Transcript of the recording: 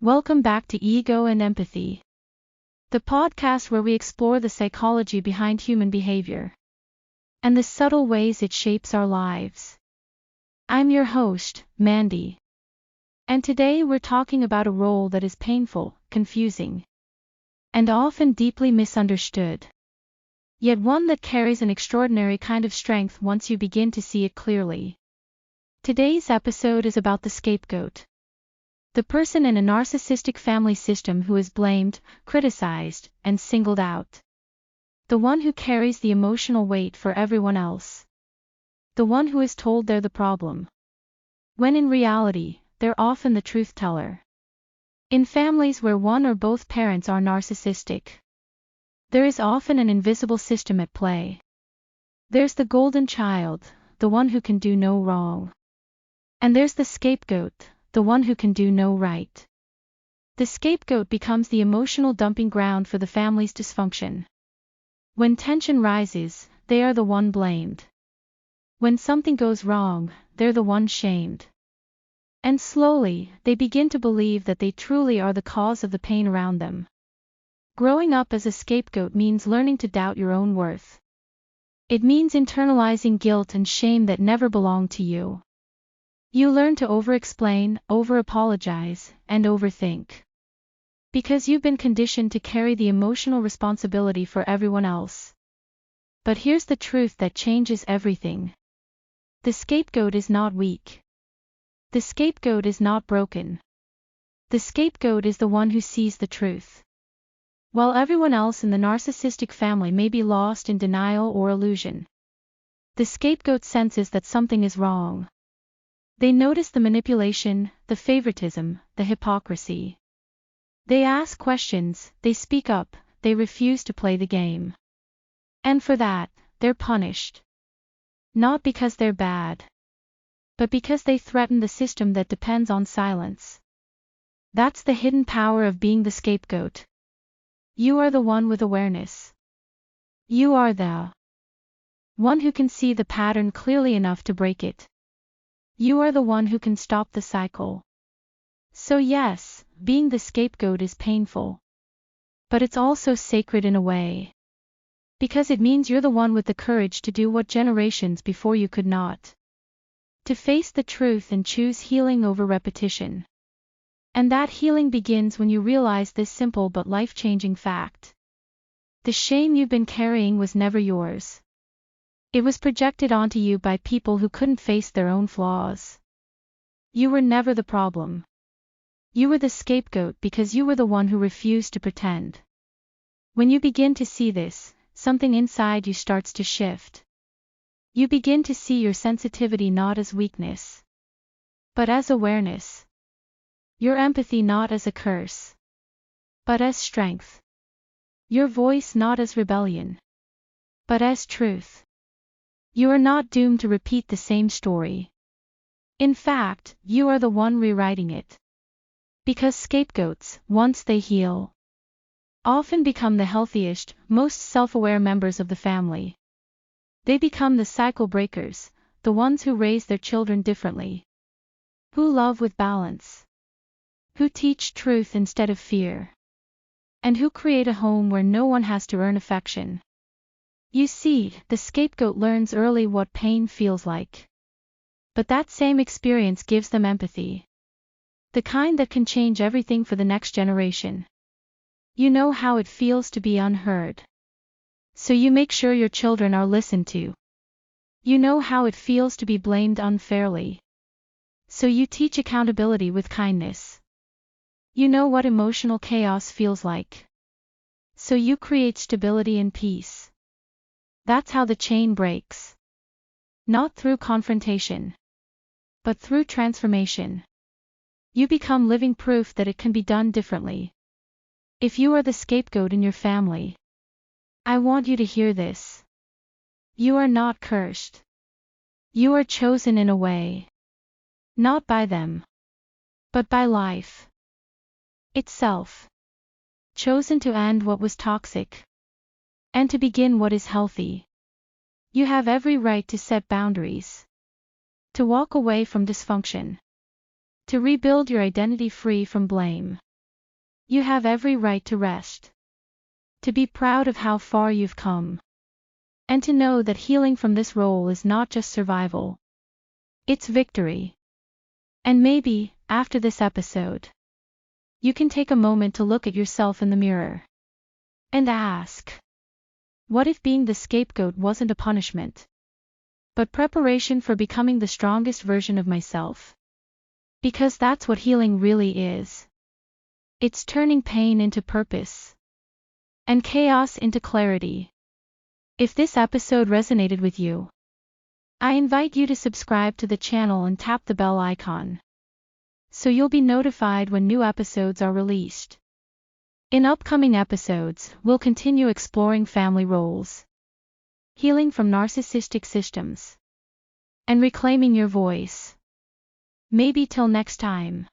Welcome back to Ego and Empathy, the podcast where we explore the psychology behind human behavior and the subtle ways it shapes our lives. I'm your host, Mandy, and today we're talking about a role that is painful, confusing, and often deeply misunderstood, yet one that carries an extraordinary kind of strength once you begin to see it clearly. Today's episode is about the scapegoat. The person in a narcissistic family system who is blamed, criticized, and singled out. The one who carries the emotional weight for everyone else. The one who is told they're the problem, when in reality, they're often the truth teller. In families where one or both parents are narcissistic, there is often an invisible system at play. There's the golden child, the one who can do no wrong. And there's the scapegoat, the one who can do no right. The scapegoat becomes the emotional dumping ground for the family's dysfunction. When tension rises, they are the one blamed. When something goes wrong, they're the one shamed. And slowly, they begin to believe that they truly are the cause of the pain around them. Growing up as a scapegoat means learning to doubt your own worth. It means internalizing guilt and shame that never belonged to you. You learn to over-explain, over-apologize, and overthink. Because you've been conditioned to carry the emotional responsibility for everyone else. But here's the truth that changes everything. The scapegoat is not weak. The scapegoat is not broken. The scapegoat is the one who sees the truth. While everyone else in the narcissistic family may be lost in denial or illusion, the scapegoat senses that something is wrong. They notice the manipulation, the favoritism, the hypocrisy. They ask questions, they speak up, they refuse to play the game. And for that, they're punished. Not because they're bad, but because they threaten the system that depends on silence. That's the hidden power of being the scapegoat. You are the one with awareness. You are the one who can see the pattern clearly enough to break it. You are the one who can stop the cycle. So yes, being the scapegoat is painful. But it's also sacred in a way. Because it means you're the one with the courage to do what generations before you could not. To face the truth and choose healing over repetition. And that healing begins when you realize this simple but life-changing fact. The shame you've been carrying was never yours. It was projected onto you by people who couldn't face their own flaws. You were never the problem. You were the scapegoat because you were the one who refused to pretend. When you begin to see this, something inside you starts to shift. You begin to see your sensitivity not as weakness, but as awareness. Your empathy not as a curse, but as strength. Your voice not as rebellion, but as truth. You are not doomed to repeat the same story. In fact, you are the one rewriting it. Because scapegoats, once they heal, often become the healthiest, most self-aware members of the family. They become the cycle breakers, the ones who raise their children differently. Who love with balance. Who teach truth instead of fear. And who create a home where no one has to earn affection. You see, the scapegoat learns early what pain feels like. But that same experience gives them empathy. The kind that can change everything for the next generation. You know how it feels to be unheard. So you make sure your children are listened to. You know how it feels to be blamed unfairly. So you teach accountability with kindness. You know what emotional chaos feels like. So you create stability and peace. That's how the chain breaks. Not through confrontation, but through transformation. You become living proof that it can be done differently. If you are the scapegoat in your family, I want you to hear this. You are not cursed. You are chosen in a way. Not by them, but by life itself. Chosen to end what was toxic. And to begin what is healthy. You have every right to set boundaries. To walk away from dysfunction. To rebuild your identity free from blame. You have every right to rest. To be proud of how far you've come. And to know that healing from this role is not just survival. It's victory. And maybe, after this episode, you can take a moment to look at yourself in the mirror. And ask, what if being the scapegoat wasn't a punishment, but preparation for becoming the strongest version of myself? Because that's what healing really is. It's turning pain into purpose. And chaos into clarity. If this episode resonated with you, I invite you to subscribe to the channel and tap the bell icon, so you'll be notified when new episodes are released. In upcoming episodes, we'll continue exploring family roles, healing from narcissistic systems, and reclaiming your voice. Maybe till next time.